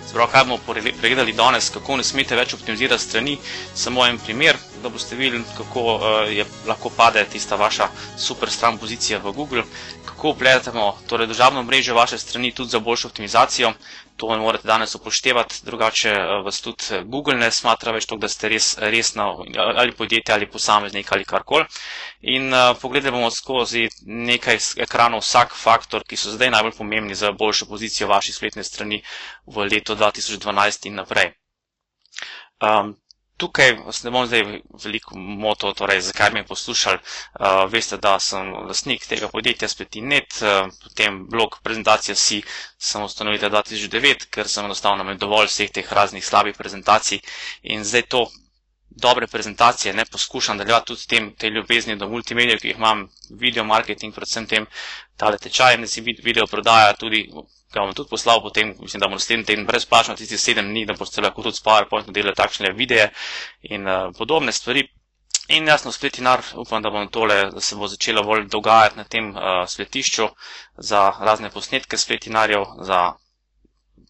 Se pravi, kaj bomo pregledali danes, kako ne smete več optimizirati strani, samo en primer, da boste videli, kako lahko pade tista vaša super stran pozicija v Google, kako upletemo torej družabno mrežo vaše strani tudi za boljšo optimizacijo. To morate danes upoštevati, drugače vas tudi Google ne smatra več toliko, da ste resna ali podjetje ali posameznik ali karkoli. In pogledali bomo skozi nekaj ekranov vsak faktor, ki so zdaj najbolj pomembni za boljšo pozicijo vaših spletne strani v letu 2012 in naprej. Tukaj vas ne bom zdaj veliko motil, torej zakaj me poslušali. Veste, da sem lastnik tega podjetja Spleti.net, potem blog Prezentacija si sem ustanovil 2009, ker sem enostavno imel dovolj vseh teh raznih slabih prezentacij in zdaj to dobre prezentacije ne poskušam nadaljevati tudi te ljubezni do multimedijev, ki jih imam, video marketing, predvsem tem tale tečaj, si video prodaja tudi, ga bom tudi poslal potem, mislim, da bomo naslednji teden brezplačno tisti 7 dni, da boste lahko tudi s PowerPointom delali takšne videe in podobne stvari. In jasno, Spletinar, upam, da se bo začelo bolj dogajati na tem spletišču za razne posnetke spletinarjev, za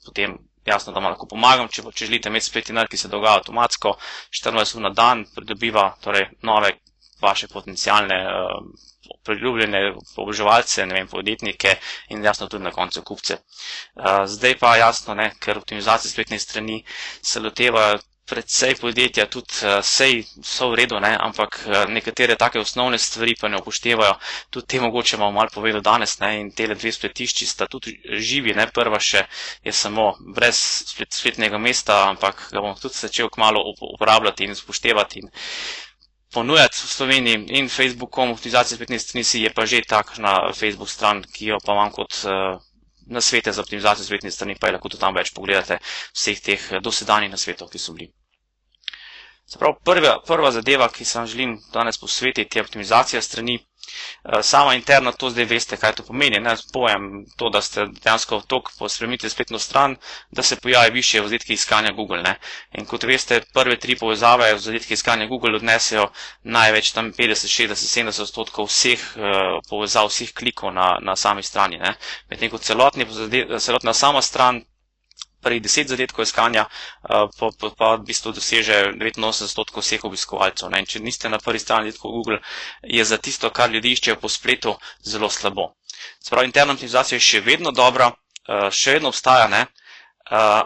potem jasno, da vam lahko pomagam, če želite imeti Spletinar, ki se dogaja avtomatsko, 24 ur na dan, pridobiva torej nove vaše potencialne priljubljene oboževalce, ne vem, podjetnike in jasno tudi na koncu kupce. Zdaj pa jasno, ker optimizacije spletne strani se lotevajo predvsej podjetja, tudi sej so v redu, ampak nekatere take osnovne stvari pa ne upoštevajo. Tudi te mogoče malo povedal danes in tele dve spletišči sta tudi živi, prva še je samo brez spletnega mesta, ampak ga bom tudi začel kmalu uporabljati in upoštevati in ponujati v Sloveniji in Facebookom optimizacije spletne strani si je pa že takšna Facebook stran, ki jo pa imam kot nasvete za optimizacijo spletne strani, pa je lahko tudi tam več pogledate vseh teh dosedanjih nasvetov, ki so bili. Se pravi, prva zadeva, ki se vam želim danes posvetiti, je optimizacija strani. Sama interno to zdaj veste, kaj to pomeni. Pojem to, da ste dejansko toliko pospremite spletno stran, da se pojavi višje v zadetkih iskanja Google. In kot veste, prve 3 povezave v zadetkih iskanja Google odnesejo največ tam 50, 60, 70% vseh povezav, vseh klikov na sami strani. Medtem ko celotna sama stran pri 10 zadetkov iskanja pa v bistvu doseže 89% vseh obiskovalcev. In če niste na prvi strani zadetkov Google, je za tisto, kar ljudi iščejo po spletu, zelo slabo. Se pravi, interna optimizacija je še vedno dobra, še vedno obstaja,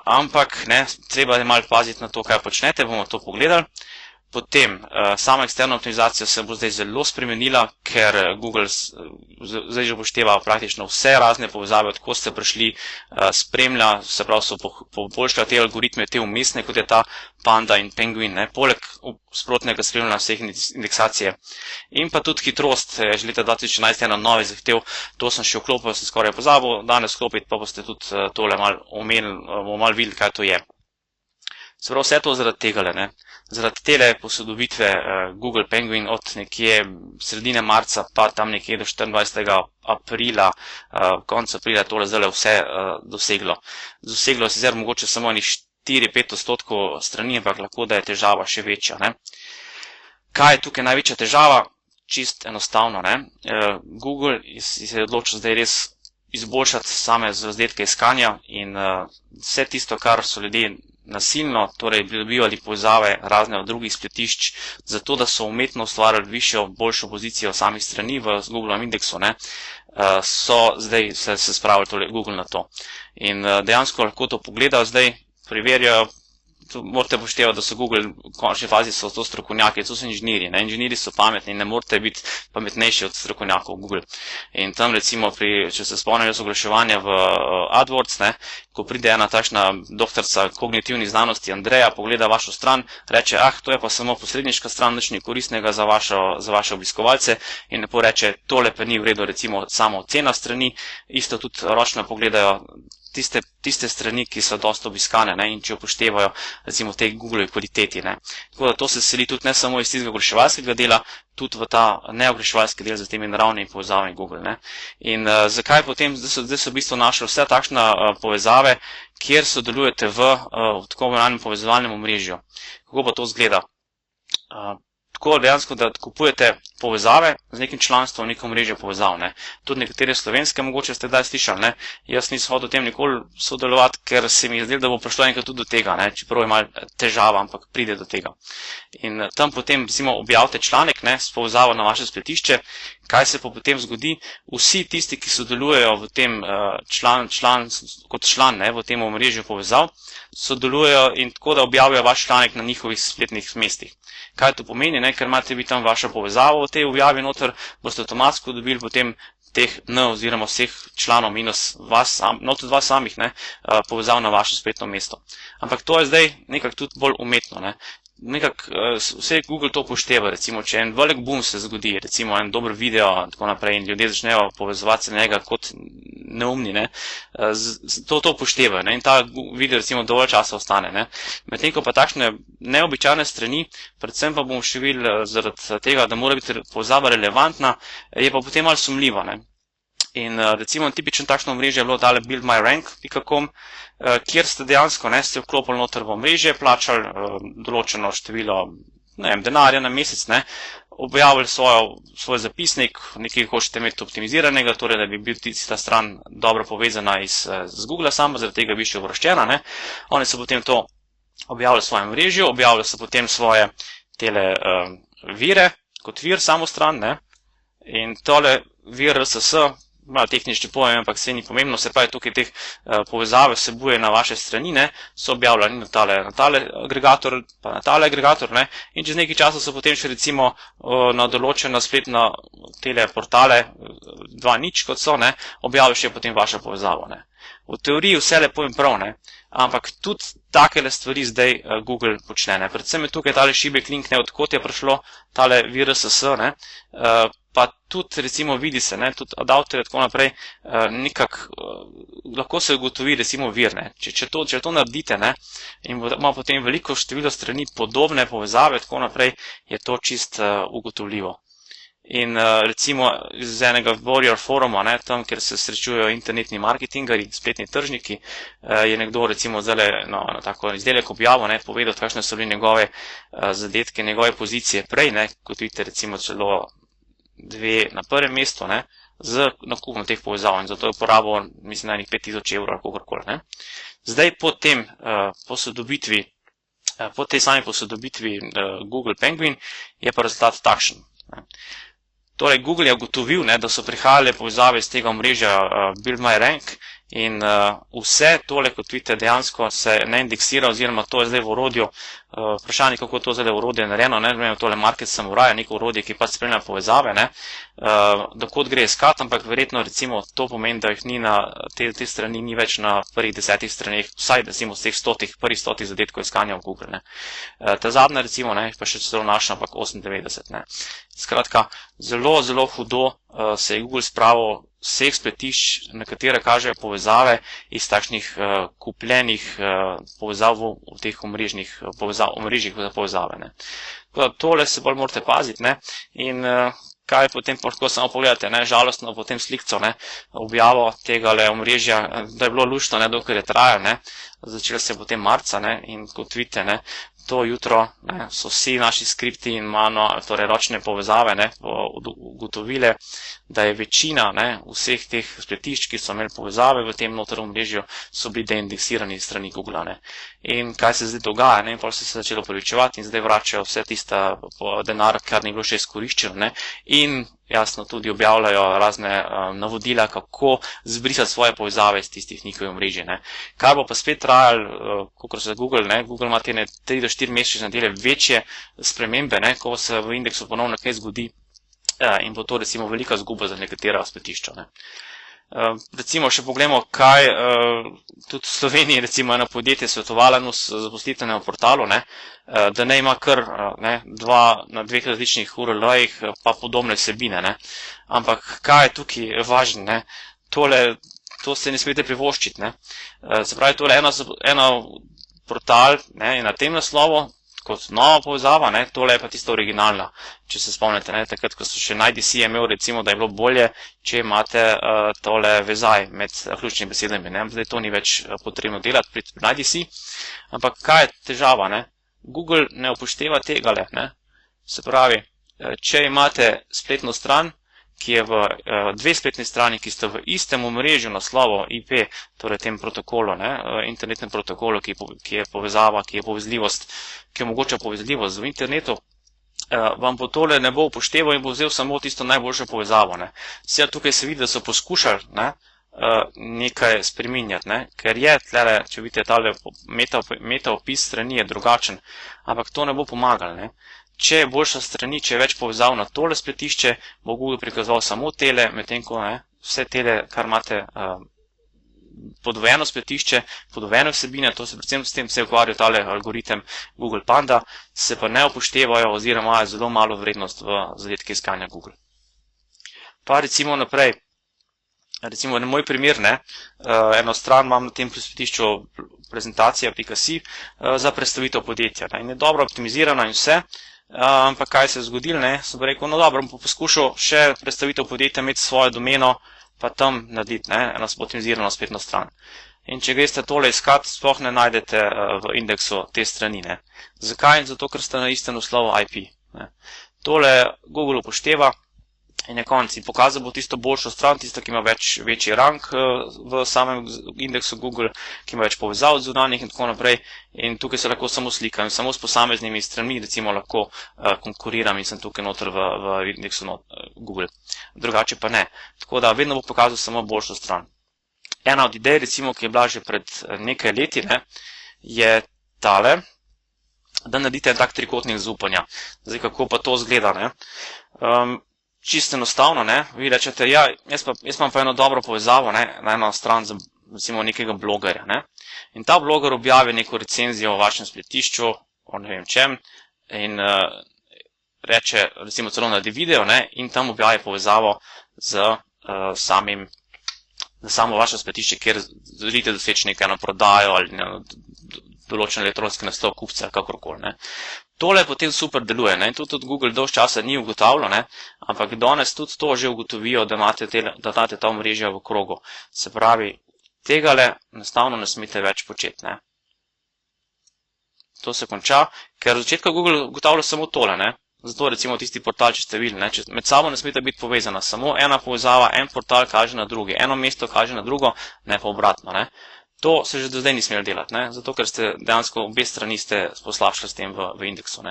ampak treba je malo paziti na to, kaj počnete, bomo to pogledali. Potem, sama eksterna optimizacija se bo zdaj zelo spremenila, ker Google zdaj že upošteva praktično vse razne povezave, odkot ste prišli, spremlja, se pravi, so poboljšali te algoritme, te umestne, kot je ta Panda in Penguin, poleg sprotnega spremljanja vseh indeksacije. In pa tudi hitrost, že leta 2011 ena novih zahtev, to sem še vklopil, sem skoraj pozabil, danes vklopiti pa boste tudi tole malo omenili, bomo malo videli, kaj to je. Se pravi, vse to zaradi tega, zaradi tele posodobitve Google Penguin od nekje sredine marca pa tam nekje do 24. aprila, konca aprila tole zdaj vse doseglo. Doseglo je sicer mogoče samo 4-5% strani, ampak lahko da je težava še večja. Kaj je tukaj največja težava? Čist enostavno. Google se je odločil zdaj res izboljšati same zazdetke iskanja in vse tisto, kar so ljudje nasilno, torej pridobivali povezave razne od drugih spletišč, zato da so umetno ustvarjali višjo, boljšo pozicijo samih strani v Googlovem indeksu, so zdaj se spravili Google na to. In dejansko lahko to pogledajo zdaj, preverijo, morate poštevati, da so Google v končni fazi so to strokovnjaki, to so inženirji. Inženirji so pametni in ne morate biti pametnejši od strokovnjakov Google. In tam recimo, če se spomnim oglaševanja v AdWords, ko pride ena takšna doktorica kognitivnih znanosti Andreja, pogleda vašo stran, reče, to je pa samo posredniška stran, nič ni koristnega za vaše obiskovalce in lepo reče, tole pa ni v redu, recimo samo ocena strani, isto tudi ročno pogledajo tiste strani, ki so dosta obiskane in če upoštevajo recimo te Google kvaliteti. Tako da to se seli tudi ne samo iz tistega oglaševalskega dela, tudi v ta neoglaševalski del z temi naravnimi povezavami Google. In zakaj potem, zdaj so v bistvu našli vse takšne povezave, kjer sodelujete v tako imenovanem povezovalnem omrežju. Kako pa to izgleda? Tako dejansko, da kupujete povezave z nekim članstvom, neko mrežje povezav. Tudi nekatere slovenske mogoče ste kdaj slišali. Jaz nisem hodil v tem nikoli sodelovati, ker se mi je zdelo, da bo prišlo enkrat tudi do tega, čeprav je malo težava, ampak pride do tega. In tam potem recimo objavite članek s povezavo na vaše spletišče. Kaj se pa potem zgodi? Vsi tisti, ki sodelujejo v tem kot član v tem omrežju povezav, sodelujejo in tako da objavijo vaš članek na njihovih spletnih mestih. Kaj to pomeni? Ker imate vi tam vašo povezavo v tej objavi noter, boste avtomatsko dobili potem teh oziroma vseh članov minus vas, tudi vas samih, povezav na vaše spletno mesto. Ampak to je zdaj nekako tudi bolj umetno. Vse Google to upošteva, recimo, če en velik boom se zgodi, recimo en dober video in tako naprej in ljudje začnejo povezovati se na njega kot neumni, to upošteva in ta video recimo dovolj časa ostane. Medtem ko pa takšne neobičajne strani, predvsem pa bomo še videli zaradi tega, da mora biti povezava relevantna, je pa potem malo sumljiva. In recimo tipično takšno omrežje je bilo tale buildmyrank.com, kjer ste dejansko ste vklopili noter v omrežje, plačali določeno število denarja na mesec, objavili svoj zapisnik, nekaj hočete imeti optimiziranega, torej da bi bil tista stran dobro povezana z Google sama, zaradi tega bi še uvrščena. Oni so potem to objavili v svojem omrežju, objavili so potem svoje tele vire, kot vir samo stran, in tole vir RSS, malo tehnični pojem, ampak vse ni pomembno, se pravi tukaj teh povezave vsebuje na vaše strani, so objavljeni na tale agregator, pa na tale agregator, in čez nekaj časa so potem še recimo na določena spletna tele portale 2.0, kot so, objavili še potem vašo povezavo. V teoriji vse lepo in prav, ampak tudi takele stvari zdaj Google počne. Predvsem je tukaj tale šibek link, odkot je prišlo tale vir RSS, pa tudi recimo vidi se, tudi adapter in tako naprej, lahko se ugotovi recimo vir. Če to naredite in ima potem veliko število strani podobne povezave, tako naprej, je to čist ugotovljivo. In recimo iz enega Warrior foruma, tam, kjer se srečujejo internetni marketingari, spletni tržniki, je nekdo recimo zdaj na tako izdelek objavil, povedal, kakšne so bili njegove zadetke, njegove pozicije prej, kot vidite recimo celo 2 na prvem mestu, z nakupom teh povezav in zato je uporabil, mislim, na enih 5000 evrov ali kakorkoli. Zdaj po tej sami posodobitvi Google Penguin je pa rezultat takšen. Torej, Google je ugotovil, da so prihajale povezave iz tega omrežja buildmyrank in vse tole, kot vidite, dejansko se ne indeksira oziroma to je zdaj v orodju. Vprašanje, kako je to zdaj v orodju narejeno, vem, tole Market Samurai, neko orodje, ki pa spremlja povezave, dokot gre iskat, ampak verjetno recimo to pomeni, da jih ni na te strani ni več na prvih 10 straneh, vsaj recimo z teh prvih 100 zadetkov iskanja v Google. Ta zadnja recimo, pa še celo naša, ampak 98. Skratka, zelo, zelo hudo se je Google spravil vseh spletišč, na katere kažejo povezave iz takšnih kupljenih povezav v teh omrežjih za povezave. Tole se bolj morate paziti in kaj potem lahko samo pogledate, žalostno potem slikco, objavo tega omrežja, da je bilo luštno, dokler je trajalo, začelo se potem marca in kot vidite, to jutro so vsi naši skripti in torej ročne povezave ugotovile, da je večina vseh teh spletišč, ki so imeli povezave v tem noter omrežju, so bili deindeksirani strani Google. In kaj se zdaj dogaja? In potem se je začelo povečevati in zdaj vračajo vse tista denar, kar ni bilo še izkoriščeno. In jasno tudi objavljajo razne navodila, kako zbrisati svoje povezave iz tistih njihovih omrežij. Kaj bo pa spet trajalo, kakor se Google ima te 3 do 4 mesečne dele večje spremembe, ko se v indeksu ponovno kaj zgodi in bo to recimo velika zguba za nekatera spletišča. Recimo še pogledamo, kaj tudi v Sloveniji recimo eno podjetje svetovalo zaposlitvenemu portalu, da ne ima kar na 2 različnih URL-jih pa podobne vsebine. Ampak kaj je tukaj važno? To se ne smete privoščiti. Se pravi, tole eno portal je na tem naslovu, kot nova povezava, tole je pa tista originalna, če se spomnite, takrat, ko so še NiDC imel, recimo, da je bilo bolje, če imate tole vezaj med ključnimi besedami, zdaj to ni več potrebno delati pri NiDC, ampak kaj je težava, Google ne upošteva tega, se pravi, če imate spletno stran, ki je v dve spletni strani, ki sta v istem omrežju naslovov IP, torej tem protokolu, internetnem protokolu, ki je povezava, ki je povezljivost, ki omogoča povezljivost v internetu, vam bo tole ne bo upošteval in bo vzel samo tisto najboljšo povezavo. Vse tukaj se vidi, da so poskušali nekaj spreminjati, ker je tlele, če vidite, tale meta opis strani je drugačen, ampak to ne bo pomagalo. Če je boljša strani, če je več povezav na tole spletišče, bo Google prikazoval samo tele, medtem ko vse tele, kar imate podvojeno spletišče, podvojene vsebine, to se predvsem s tem se ukvarja tale algoritem Google Panda, se pa ne upoštevajo oziroma imajo zelo malo vrednost v zadetke iskanja Google. Pa recimo naprej, recimo na moj primer, eno stran imam na tem spletišču prezentacija.si za predstavitev podjetja in je dobro optimizirana in vse, ampak kaj se je zgodilo, sem pa rekel, no dobro, bom poskušal še predstavitev podjetja imeti svojo domeno, pa tam narediti eno optimizirano spletno stran. In če greste tole iskat, sploh ne najdete v indeksu te strani. Zakaj? Zato, ker ste na istem naslovu IP. Tole Google upošteva in na koncu pokazal bo tisto boljšo stran, tisto, ki ima večji rank v samem indeksu Google, ki ima več povezav zunanjih in tako naprej. In tukaj se lahko samo slikam, samo s posameznimi stranmi, recimo lahko konkuriram in sem tukaj noter v indeksu Google. Drugače pa ne. Tako da vedno bo pokazal samo boljšo stran. Ena od idej, recimo, ki je bila že pred nekaj leti, je tale, da naredite en tak trikotnik zaupanja. Zdaj, kako pa to zgleda, čisto enostavno, vi rečete, ja, jaz imam pa eno dobro povezavo na eno stran za recimo nekega blogerja. In ta bloger objavi neko recenzijo o vašem spletišču, o ne vem čem, in reče, recimo celo naredi video in tam objavi povezavo z samo vaše spletišče, kjer želite doseči nekaj prodajo ali določen elektronski naslov kupca, kakorkoli. Tole potem super deluje in tudi Google dolgo časa ni ugotavljal, ampak danes tudi to že ugotovijo, da imate ta omrežja v krogu. Se pravi, tegale enostavno ne smete več početi. To se konča, ker v začetku Google ugotavlja samo tole. Zato recimo tisti portal, če ste videli, med sabo ne smete biti povezana, samo ena povezava, en portal kaže na drugi, eno mesto kaže na drugo, ne pa obratno. To se že do zdaj ni smeli delati, zato ker ste dejansko obe strani ste poslabšali s tem v indeksu.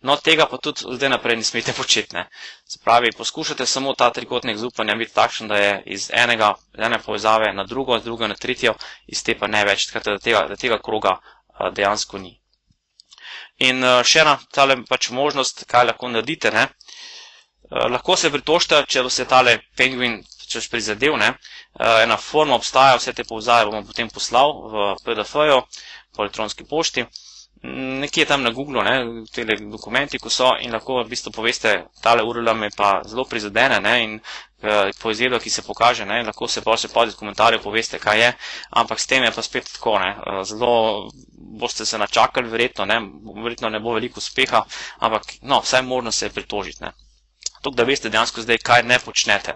No, tega pa tudi zdaj naprej ne smete početi. Se pravi, poskušate samo ta trikotnik zaupanja biti takšen, da je iz ene povezave na drugo, z druge na tretjo, iz te pa ne več, da tega kroga dejansko ni. In še ena tale možnost, kaj lahko naredite. Lahko se pritožite, če se tale Penguin prizadev, ena forma obstaja, vse te povezave bomo potem poslal v PDF-ju, po elektronski pošti, nekje tam na Google, tele dokumenti, ko so, in lahko v bistvu poveste, tale URL me pa zelo prizadene in po izgledu, ki se pokaže, lahko se pa v komentarju poveste, kaj je, ampak s tem je pa spet tako, zelo boste se načakali, verjetno ne bo veliko uspeha, ampak no, vsaj možno se je pritožiti. Tako da veste dejansko zdaj, kaj ne počnete.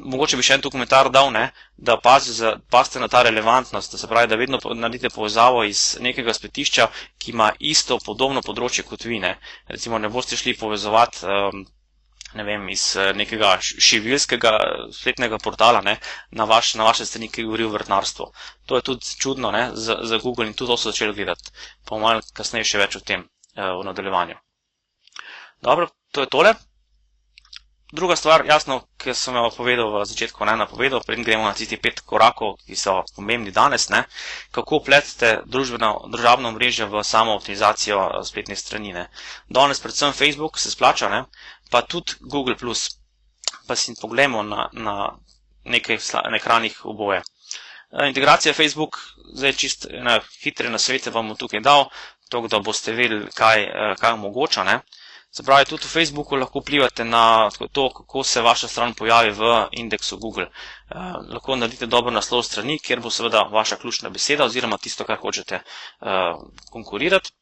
Mogoče bi še en tu komentar dal, da pazite na ta relevantnost, da se pravi, da vedno naredite povezavo iz nekega spletišča, ki ima isto podobno področje kot vi. Recimo ne boste šli povezovati iz nekega šiviljskega spletnega portala na vaše strani, ki govori o vrtnarstvu. To je tudi čudno za Google in tudi to so začeli gledati. Pa malo kasneje še več o tem v nadaljevanju. Dobro, to je tole. Druga stvar, jasno, ki sem jo povedal v začetku, napovedal, preden gremo na tisti 5 korakov, ki so pomembni danes, kako vpletete družabno omrežje v samo optimizacijo spletne strani. Danes predvsem Facebook se splača, pa tudi Google+. Pa si pogledamo na nekaj ekranih oboje. Integracija Facebook, zdaj čist hitre nasvete vam bom tukaj dal, tako da boste vedeli, kaj omogoča. Se pravi, tudi v Facebooku lahko vplivate na to, kako se vaša stran pojavi v indeksu Google. Lahko naredite dober naslov strani, kjer bo seveda vaša ključna beseda oziroma tisto, kar hočete konkurirati.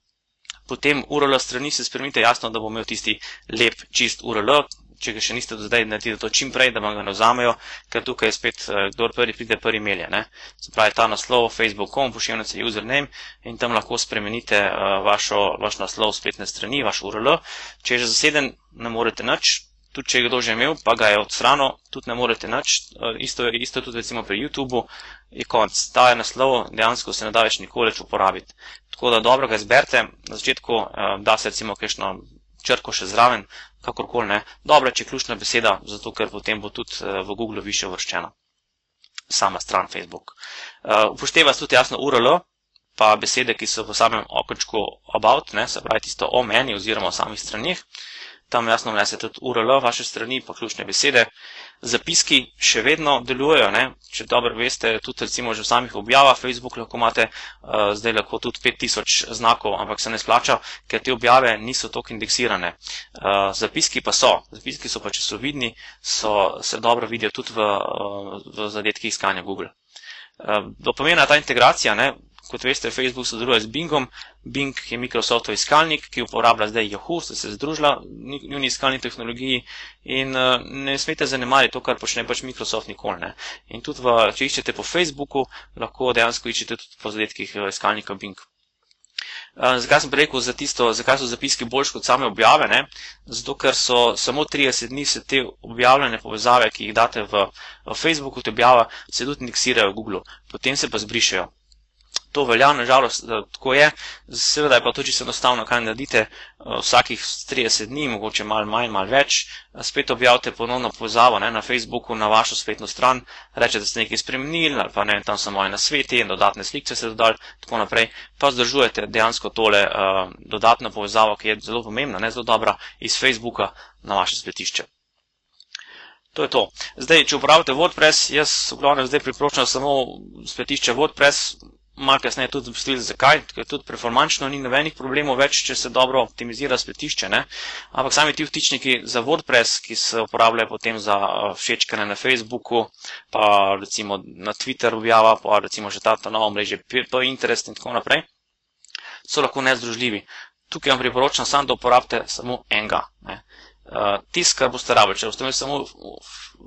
Potem URL strani se spremenite, jasno, da bo imel tisti lep, čist URL, če ga še niste do zdaj, naredite to čim prej, da vam ga ne vzamejo, ker tukaj je spet, kdor prvi pride, prvi melje, ne. Se pravi, ta naslov facebook.com, pošiljnica username in tam lahko spremenite vaš naslov spletne strani, vaš URL. Če je že zaseden, ne morete nič. Tudi če je kdo že imel, pa ga je odstranil, tudi ne morete nič. Isto tudi recimo pri YouTubeu je konc. Ta naslov dejansko se ne da več nikoli uporabiti. Tako da dobro ga izberite. Na začetku da se recimo kakšno črko še zraven, kakorkoli ne. Dobro, če je ključna beseda, zato ker potem bo tudi v Google više uvrščena sama stran Facebook. Upošteva se tudi jasno URL, pa besede, ki so v samem okenčku about, ne, se pravi tisto o meni oziroma o samih stranih. Tam jasno vnesete tudi URL vaše strani, pa ključne besede. Zapiski še vedno delujejo, ne? Če dobro veste, tudi recimo že v samih objavah Facebook lahko imate, zdaj lahko tudi 5000 znakov, ampak se ne splača, ker te objave niso toliko indeksirane. Zapiski pa so, zapiski so pa, če so vidni, se dobro vidijo tudi v zadetkih iskanja Google. Do pomena ta integracija, ne? Kot veste, Facebook sodeluje z Bingom. Bing je Microsoftov iskalnik, ki uporablja zdaj Yahoo, sta se združila v njuni iskalni tehnologiji in ne smete zanemariti to, kar počne pač Microsoft nikoli, ne. In tudi, če iščete po Facebooku, lahko dejansko iščete tudi po zadetkih iskalnika Bing. Zakaj sem rekel za tisto, zakaj so zapiski boljši kot same objave, ne? Zato, ker so samo 30 dni se te objavljene povezave, ki jih date v Facebooku, te objava, se tudi indeksirajo v Google, potem se pa zbrišejo. To velja, nažalost, tako je, seveda je pa to čisto enostavno, kaj naredite, vsakih 30 dni, mogoče malo manj, malo več, spet objavite ponovno povezavo na Facebooku, na vašo spletno stran, rečete, da ste nekaj spremenili, ali pa ne, tam so moje nasveti, dodatne slike ste dodali, tako naprej, pa vzdržujete dejansko tole dodatno povezavo, ki je zelo pomembna, ne zelo dobra, iz Facebooka na vaše spletišče. To je to. Zdaj, če uporabljate WordPress, jaz v glavnem zdaj priporočam samo spletišče WordPress, malo kasneje tudi obstil zakaj, ker tudi performančno ni nobenih problemov več, če se dobro optimizira spletišče, ne. Ampak sami ti vtičniki za WordPress, ki se uporabljajo potem za všečkanje na Facebooku, pa recimo na Twitter objava, pa recimo že ta novo mrežje Pinterest in tako naprej, so lahko nezdružljivi. Tukaj vam priporočam samo, da uporabite samo enega, ne. Tisto, kar boste rabili, če boste imeli samo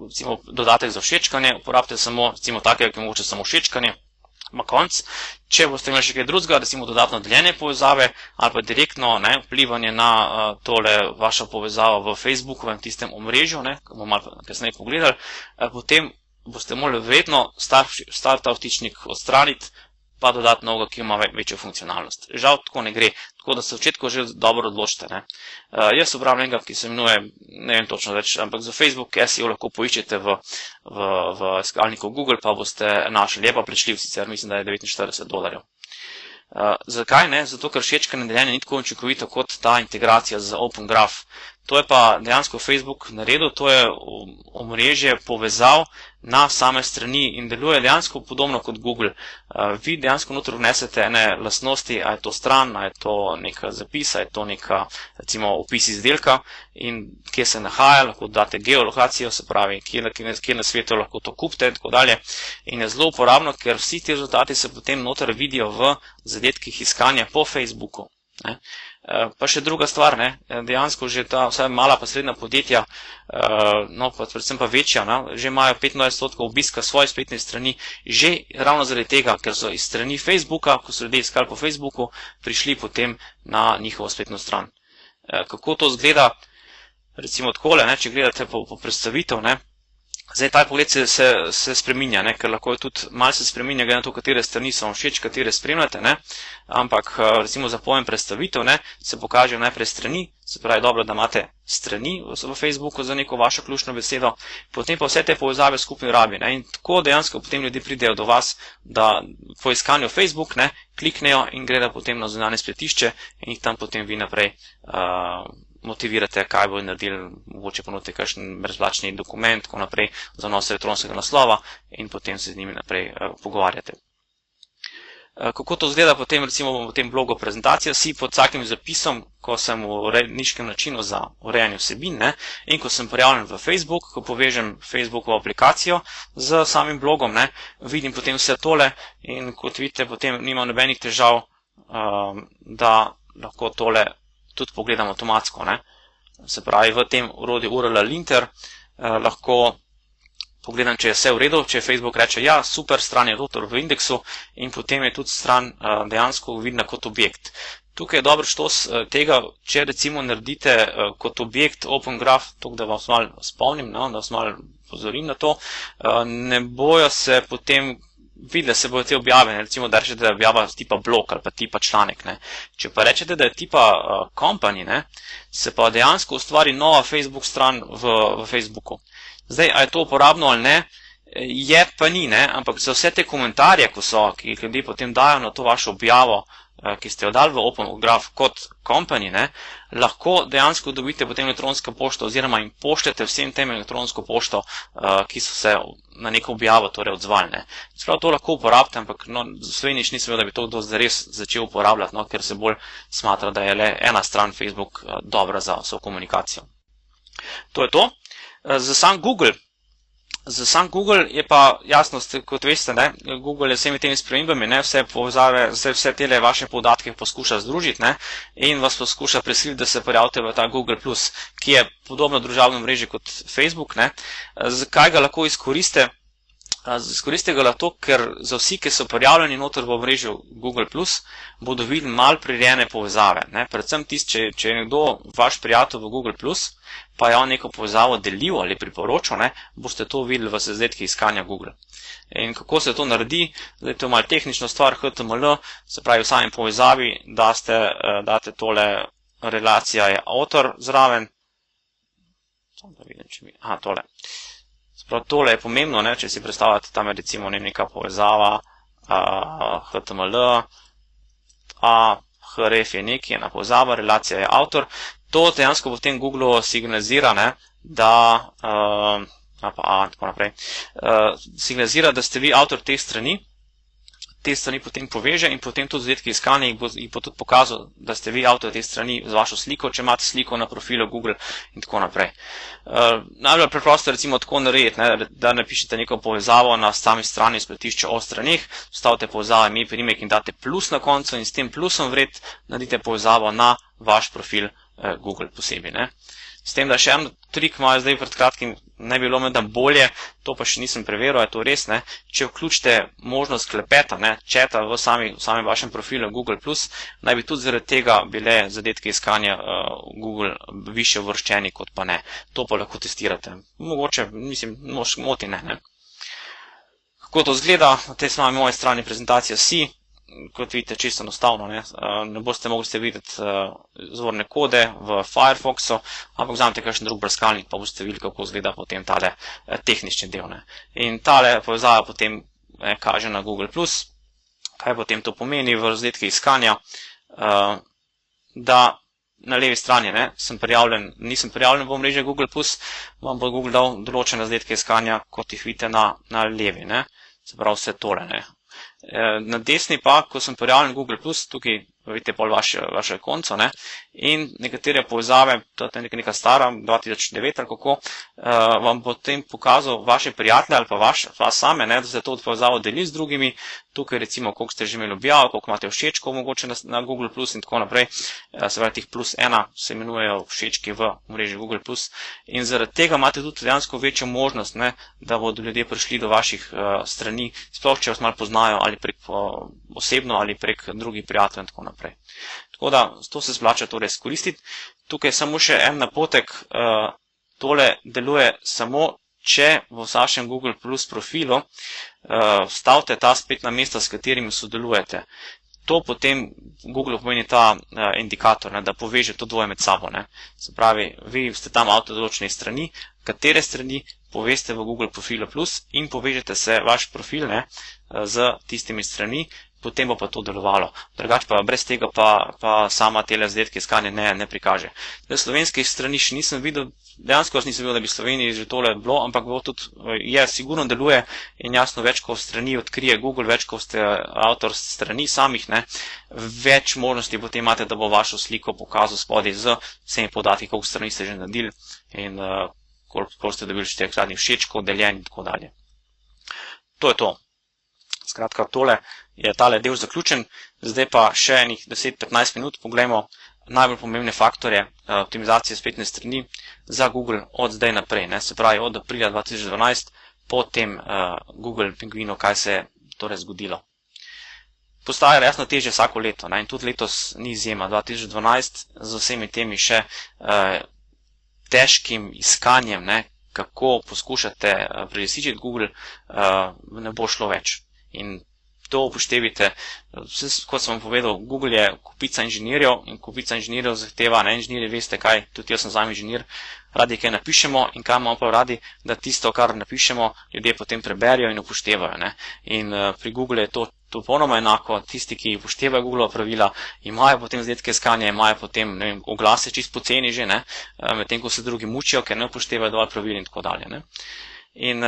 recimo dodatek za všečkanje, uporabite samo recimo takega, ki je mogoče samo všečkanje, ma konc. Če boste imeli še kaj drugega, recimo dodatno deljenje povezave ali pa direktno vplivanje na tole vašo povezavo v Facebookovem tistem omrežju, ko bomo malo kasneje pogledali, potem boste morali verjetno star ta vtičnik odstraniti, pa dodati novega, ki ima večjo funkcionalnost. Žal tako ne gre, tako da se v začetku že dobro odločite, ne. Jaz uporabljam enega, ki se imenuje, ne vem točno več, ampak za Facebook SEO lahko poiščete v iskalniku Google, pa boste našli, je pa plačljiv, sicer mislim, da je $49. Zakaj ne? Zato, ker všečkanje deljenje ni tako učinkovito kot ta integracija z Open Graph. To je pa dejansko Facebook naredil, to je omrežje povezav na same strani in deluje dejansko podobno kot Google. Vi dejansko noter vnesete ene lastnosti, a je to stran, a je to neka zapis, a je to neka recimo opis izdelka in kje se nahaja, lahko date geolokacijo, se pravi, kje na svetu lahko to kupite in tako dalje. In je zelo uporabno, ker vsi ti rezultati se potem noter vidijo v zadetkih iskanja po Facebooku. Pa še druga stvar, dejansko že ta vsaj mala pa srednja podjetja, no pa predvsem pa večja, že imajo 25% obiska svoje spletne strani, že ravno zaradi tega, ker so iz strani Facebooka, ko so ljudje iskali po Facebooku, prišli potem na njihovo spletno stran. Kako to zgleda, recimo takole, če gledate po predstavitev, zdaj ta pogled se spreminja, ker lahko tudi malo se spreminja, glede na to, katere strani so vam všeč, katere spremljate, ampak recimo za pojem predstavitev se pokažejo najprej strani, se pravi dobro, da imate strani v Facebooku za neko vašo ključno besedo, potem pa vse te povezave skupaj rabi, in tako dejansko potem ljudje pridejo do vas, da po iskanju Facebook kliknejo in gredo potem na zunanje spletišče in jih tam potem vi naprej motivirate, kaj bojo naredili, mogoče ponudite kakšen brezplačni dokument, tako naprej, za vnos elektronskega naslova in potem se z njimi naprej pogovarjate. Kako to izgleda potem recimo v tem blogu prezentacije, si pod vsakim zapisom, ko sem v uredniškem načinu za urejanje vsebin in ko sem prijavljen v Facebook, ko povežem Facebookovo aplikacijo z samim blogom, vidim potem vse tole in kot vidite, potem nimam nobenih težav, da lahko tole tudi pogledam avtomatsko. se pravi v tem orodju URL linter, lahko pogledam, če je vse v redu, če Facebook reče, ja, super, stran je rotor v indeksu in potem je tudi stran dejansko vidna kot objekt. Tukaj je dobro štos tega, če recimo naredite kot objekt Open Graph, tako da vas malo spomnim, da vas malo pozorim na to, ne bojo se potem videli, se bojo te objave, recimo da rečete, da je objava tipa blog ali pa tipa članek. Če pa rečete, da je tipa company, se pa dejansko ustvari nova Facebook stran v Facebooku. Zdaj, a je to uporabno ali ne, je pa ni, ampak za vse te komentarje, ki jih ljudje potem dajo na to vašo objavo, ki ste jo dali v Open Graph kot company, lahko dejansko dobite potem elektronsko pošto oziroma jim pošljete vsem tem elektronsko pošto, ki so se na neko objavo torej odzvali. Sprav to lahko uporabite, ampak v Sloveniji nisem vedel, da bi to kdo zares začel uporabljati, ker se bolj smatra, da je le ena stran Facebook dobra za vso komunikacijo. To je to. Za sam Google je pa jasno, kot veste, Google je vsemi temi spremembami, vse povezave, vse tele vaše podatke poskuša združiti in vas poskuša prisiliti, da se prijavite v ta Google+, ki je podobno družabno mreže kot Facebook. Zakaj ga lahko izkoristite? Izkoristite ga lahko, ker za vsi, ki so prijavljeni noter v mrežu Google+, bodo videli malo prirejene povezave. Predvsem tisti, če je nekdo vaš prijatelj v Google+, pa je on neko povezavo delil ali priporočal, boste to videli v seznetki iskanja Google. In kako se to naredi? Zdaj, to je malo tehnična stvar, HTML, se pravi v sami povezavi, date tole relacija je avtor zraven. Da vidim, če mi... Aha, tole. Sprav, tole je pomembno, če si predstavljate, tam je recimo neka povezava, HTML, href je nekaj, ena povezava, relacija je avtor. To dejansko potem Google signalizira, signalizira, da ste vi avtor te strani potem poveže in potem tudi zadetek iskanja jih bo tudi pokazal, da ste vi avtor te strani z vašo sliko, če imate sliko na profilu Google in tako naprej. Najbolj preprosto recimo tako narediti, da napišete neko povezavo na sami strani spletišča o straneh, vstavite povezavo ime, priimek in date plus na koncu in s tem plusom vred naredite povezavo na vaš profil Google posebej. S tem, da še en trik imajo zdaj pred kratkim, ne bi bilo menda bolje, to pa še nisem preveril, je to res, če vključite možnost klepeta, četa v samem vašem profilu Google+, naj bi tudi zaradi tega bile zadetke iskanja Google više uvrščeni kot pa ne. To pa lahko testirate. Mogoče, mislim, moti ne. Kako to izgleda? Na tej moje strani prezentacija si. Kot vidite, čisto enostavno, ne boste mogli videti izvorne kode v Firefoxu, ampak vzamete kakšen drug brskalnik, pa boste videli, kako izgleda potem tale tehnični del. In tale povezava potem kaže na Google+. Kaj potem to pomeni v razdelku iskanja? Da na levi strani nisem prijavljen v mreže Google+, vam bo Google dal določene razdelke iskanja, kot jih vidite na levi. Se pravi vse tole. Na desni pa, ko sem prijavljen Google+, tukaj vidite pol vaše konco, in nekatere povezave, to je neka stara, 2009 ali kako, vam potem pokazal vaše prijatelje ali pa vas same, da se to povezavo deli z drugimi, tukaj recimo, koliko ste že imeli objav, koliko imate všečkov mogoče na Google+, in tako naprej, se pravi tih +1 se imenujejo všečki v mreži Google+, in zaradi tega imate tudi dejansko večjo možnost, da bodo ljudje prišli do vaših strani, sploh če vas malo poznajo ali prek osebno ali prek drugih prijateljev in tako naprej. Tako da, to se splača torej izkoristiti. Tukaj je samo še en napotek, tole deluje samo, če v vašem Google Plus profilu vstavite ta spletna mesta, s katerimi sodelujete. To potem Google pomeni ta indikator, da poveže to dvoje med sabo. Se pravi, vi ste tam avtor določene strani, katere strani poveste v Google profilu Plus in povežete se vaš profil z tistimi strani, potem bo pa to delovalo. Drugače pa brez tega pa sama tele zadelke iskanja ne prikaže. Slovenskih strani še nisem videl, dejansko nisem videl, da bi v Sloveniji že tole bilo, ampak sigurno deluje in jasno, več ko strani odkrije Google, več ko ste avtor strani samih, več možnosti potem imate, da bo vašo sliko pokazal spodaj z vsemi podatki, koliko strani ste že naredili in koliko ste dobili všečkov, deljen in tako dalje. To je to. Skratka, tole je tale del zaključen, zdaj pa še enih 10-15 minut poglejmo, najbolj pomembne faktore optimizacije spletne strani za Google od zdaj naprej, ne, se pravi od aprila 2012, po tem Google Penguinu, kaj se je torej zgodilo. Postaja resno težje vsako leto, ne, in tudi letos ni izjema. 2012 z vsemi temi še težkim iskanjem, ne, kako poskušate prelisičiti Google, ne bo šlo več. In to upoštevite, kot sem vam povedal, Google je kupica inženirjev in kupica inženirjev zahteva, ne, inženirji veste kaj, tudi jaz sem sam inženir, radi kaj napišemo in kaj imamo pa radi, da tisto, kar napišemo, ljudje potem preberijo in upoštevajo, ne. In pri Google je to popolnoma enako, tisti, ki upoštevajo Googlova pravila, imajo potem zadelke iskanja, imajo potem, ne vem, oglase čisto poceni že, ne, medtem ko se drugi mučijo, ker ne upoštevajo dovolj pravil in tako dalje, ne. In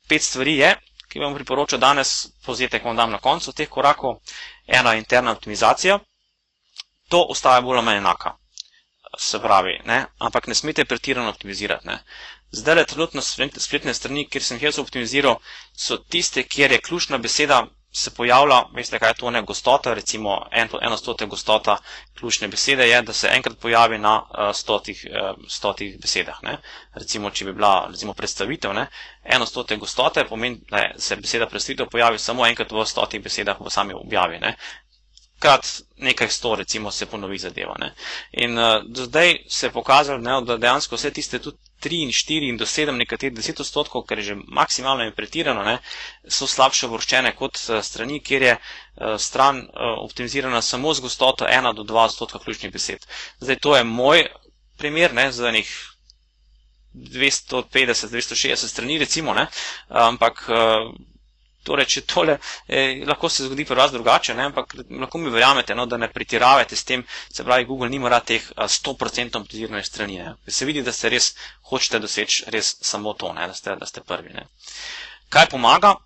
5 stvari je, ki vam priporočam danes, povzetek vam dam na koncu teh korakov. Ena je interna optimizacija, to ostaja bolj ali manj enaka, se pravi, ne, ampak ne smete pretirano optimizirati, ne. Zdaj trenutno spletne strani, kjer sem jaz optimiziral, so tiste, kjer je ključna beseda se pojavlja, veste kaj je to, ne, gostota, recimo 1/100 gostota ključne besede je, da se enkrat pojavi na 100 besedah, ne. Recimo, če bi bila, recimo, predstavitev, ne, 1/100 gostote pomeni, da se beseda predstavitev pojavi samo enkrat v 100 besedah v sami objavi, ne. Krat nekaj 100, recimo, se ponovi zadeva, ne. In do zdaj se je pokazalo, ne, da dejansko vse tiste tudi 3 in 4 in do 7, nekateri 10%, ker je že maksimalno in pretirano, ne, so slabše uvrščene kot strani, kjer je stran optimizirana samo z gostoto 1 do 2% ključnih besed. Zdaj, to je moj primer, ne, za enih 250-260 strani, recimo, ne, ampak torej, če tole, lahko se zgodi pri vas drugače, ne, ampak lahko mi verjamete, no, da ne pretiravate s tem, se pravi, Google nima rad teh 100% optimiziranih strani, ne. Se vidi, da se res hočete doseči res samo to, ne, da ste prvi, ne. Kaj pomaga?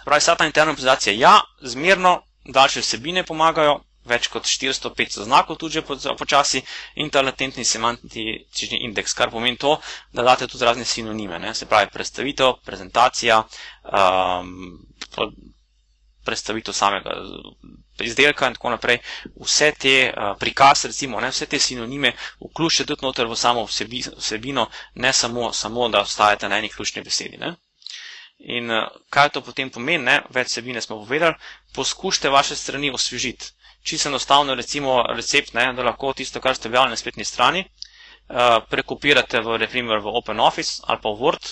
Pravi, vsa ta interna optimizacija, ja, zmerno, daljše vsebine pomagajo, več kot 400-500 znakov tudi že počasi, in ta latentni semantični indeks, kar pomeni to, da date tudi razne sinonime, ne, se pravi predstavitev, prezentacija, predstavitev samega izdelka in tako naprej, vse te prikaz, recimo, ne, vse te sinonime vključite tudi noter v samo vsebino, ne samo da ostajate na eni ključni besedi, ne. In kaj to potem pomeni, ne, več vsebine smo povedali, poskušajte vaše strani osvežiti. Čisto enostavno, recimo recept, ne, da lahko tisto, kar ste objavili na spletni strani, prekopirate v OpenOffice ali pa v Word,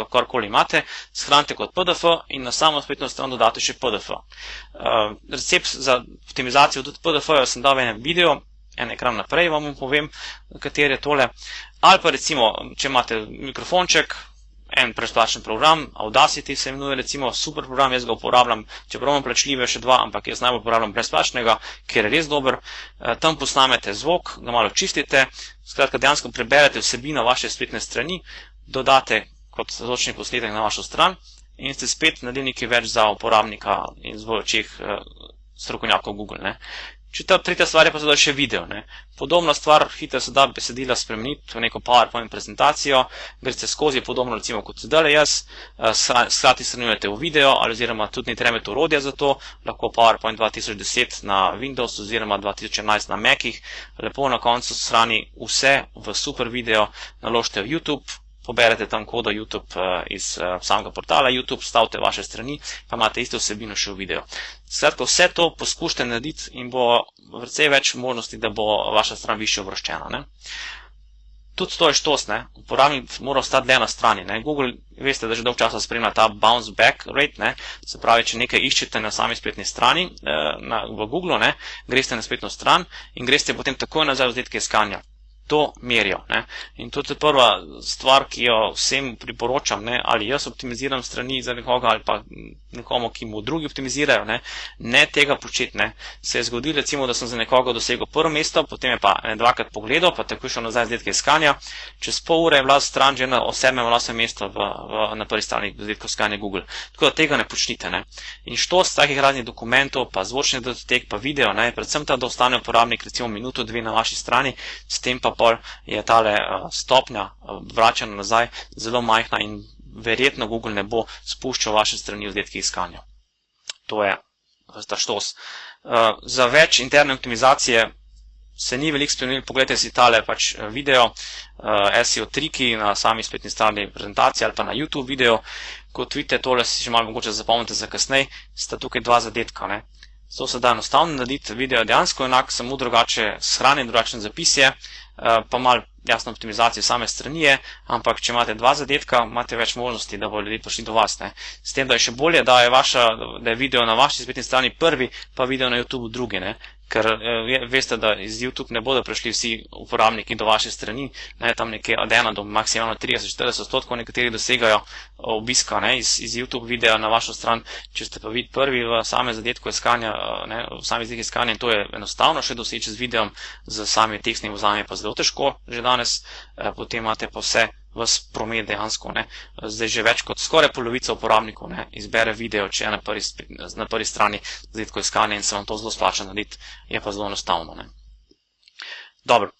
karkoli imate, shranite kot PDF in na samo spletno stran dodate še PDF. Recept za optimizacijo tudi PDF-ja sem dal v enem videu, en ekran naprej vam povem, kater je tole. Ali pa recimo, če imate mikrofonček, en brezplačen program, Audacity se imenuje, recimo, super program, jaz ga uporabljam, čeprav imam plačljive še 2, ampak jaz najbolj uporabljam brezplačnega, ker je res dober. Tam posnamete zvok, ga malo čistite, skratka dejansko preberete vsebino vaše spletne strani, dodate kot zvočni posnetek na vašo stran in ste spet naredili nekaj več za uporabnika in v očeh strokovnjakov Google, ne. Tretja stvar je pa sedaj še video, ne. Podobna stvar, hitro se da besedila spremeniti v neko PowerPoint prezentacijo, greste skozi podobno, recimo, kot sedaj jaz, skrati shranjujete v video, ali oziroma tudi ne trebate orodja za to, lahko PowerPoint 2010 na Windows oziroma 2011 na Macih, lepo na koncu shrani vse v super video, naložite v YouTube, poberete tam kodo YouTube iz samega portala YouTube, stavite vaše strani, pa imate isto vsebino še v video. Skratka, vse to poskušajte narediti in bo precej več možnosti, da bo vaša stran višje uvrščena, ne. Tudi to je štos, ne. Uporabnik mora ostati dlje na strani, ne. Google, veste, da že dolgo časa spremlja ta bounce back rate, ne. Se pravi, če nekaj iščete na sami spletni strani, v Google, ne, greste na spletno stran in greste potem takoj nazaj v zadelke iskanja. To merijo, ne. In to je prva stvar, ki jo vsem priporočam, ne, ali jaz optimiziram strani za nekoga ali pa nekomu, ki mu drugi optimizirajo, ne tega početi, ne. Se je zgodilo, recimo, da sem za nekoga dosegel prvo mesto, potem je pa dvakrat pogledal, pa takoj šel nazaj zadelke iskanja, čez pol ure je bila stran že na 7. ali 8. mesto na prvi strani zadelkov iskanja Google. Tako da tega ne počnite, ne. In štos takih raznih dokumentov, pa zvočnih datotek, pa video, ne, predvsem ta, da ostane uporabnik recimo minuto, 2 na vaši strani, s tem pa je tale stopnja vračanja nazaj zelo majhna in verjetno Google ne bo spuščal vaše strani v zadelke iskanja. To je ta štos. Za več interne optimizacije se ni veliko spremenil, pogledajte si tale pač video, SEO triki na sami spletni strani prezentacije ali pa na YouTube video. Kot vidite, tole si še malo mogoče zapomnite za kasnej, sta tukaj dva zadetka, ne. To se da enostavno narediti, video dejansko enak, samo drugače shranjen, drugačen zapis je, pa malo jasno optimizacijo same strani je, ampak če imate dva zadetka, imate več možnosti, da bo ljudje prišli do vas, ne. S tem, da je še bolje, da je video na vaši spletni strani prvi, pa video na YouTube drugi, ne. Ker veste, da iz YouTube ne bodo prišli vsi uporabniki do vaše strani, ne, tam nekje od 1 do maksimalno 30-40% nekateri dosegajo obiska, ne, iz YouTube videa na vašo stran, če ste pa vi prvi v samem zadetku iskanja, ne, v samem zadetku iskanja, in to je enostavno še doseči z videom, z samimi tekstnimi vzami pa zelo težko že danes, potem imate pa vse vas promet dejansko, ne. Zdaj že več kot skoraj polovica uporabnikov, ne, izbere video, če je na prvi strani zadetko iskanja in se vam to zelo splača narediti, je pa zelo enostavno, ne. Dobro.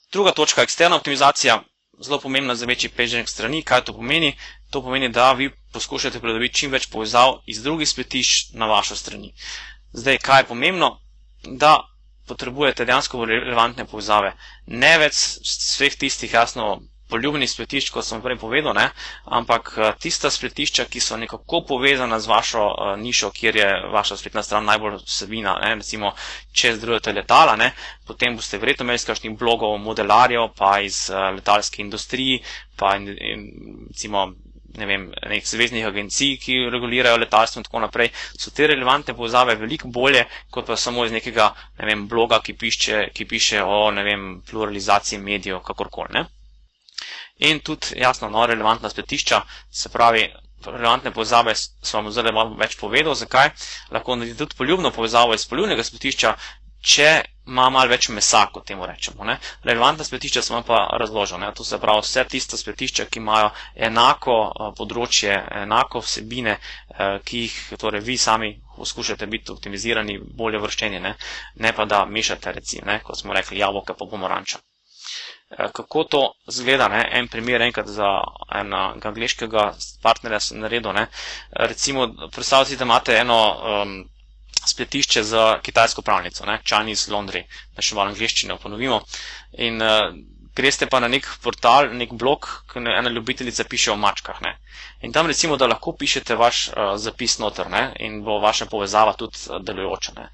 Druga točka, eksterna optimizacija, zelo pomembna za večji pagerank strani. Kaj to pomeni? To pomeni, da vi poskušate pridobiti čim več povezav iz drugih spletišč na vašo strani. Zdaj, kaj je pomembno? Da potrebujete dejansko relevantne povezave. Ne več vseh tistih jasno poljubnih spletišč, kot sem prej povedal, ne, ampak tista spletišča, ki so nekako povezana z vašo nišo, kjer je vaša spletna stran najbolj vsebina, ne, recimo, če združujete letala, ne, potem boste verjetno imeli iz kakšnih blogov modelarjev, pa iz letalske industrije, pa recimo, ne vem, nekih zveznih agencij, ki regulirajo letalstvo in tako naprej, so te relevantne povezave veliko bolje, kot pa samo iz nekega, ne vem, bloga, ki piše o, ne vem, pluralizaciji medijev, kakorkoli, ne. In tudi, jasno, relevantna spletišča, se pravi, relevantne povezave so vam zdaj malo več povedal, zakaj. Lahko naredite tudi poljubno povezavo iz poljubnega spletišča, če ima malo več mesa, kot temu rečemo, ne. Relevantna spletišča sem vam pa razložil, ne. To se pravi vse tista spletišča, ki imajo enako področje, enako vsebine, ki jih torej vi sami poskušate biti optimizirani, bolje vrščeni, ne pa da mešate, recimo, ne, kot smo rekli, jabolka pa pomaranča. Kako to zgleda, ne? En primer enkrat za enega angleškega partnerja sem naredil, ne? Recimo, predstavljate si, da imate eno spletišče za kitajsko pralnico, ne? Chinese Laundry, da še malo angleščine ponovimo, in greste pa na nek portal, nek blog, ki ena ljubiteljica piše o mačkah, ne? In tam recimo, da lahko pišete vaš zapis noter, ne? In bo vaša povezava tudi delujoča, ne?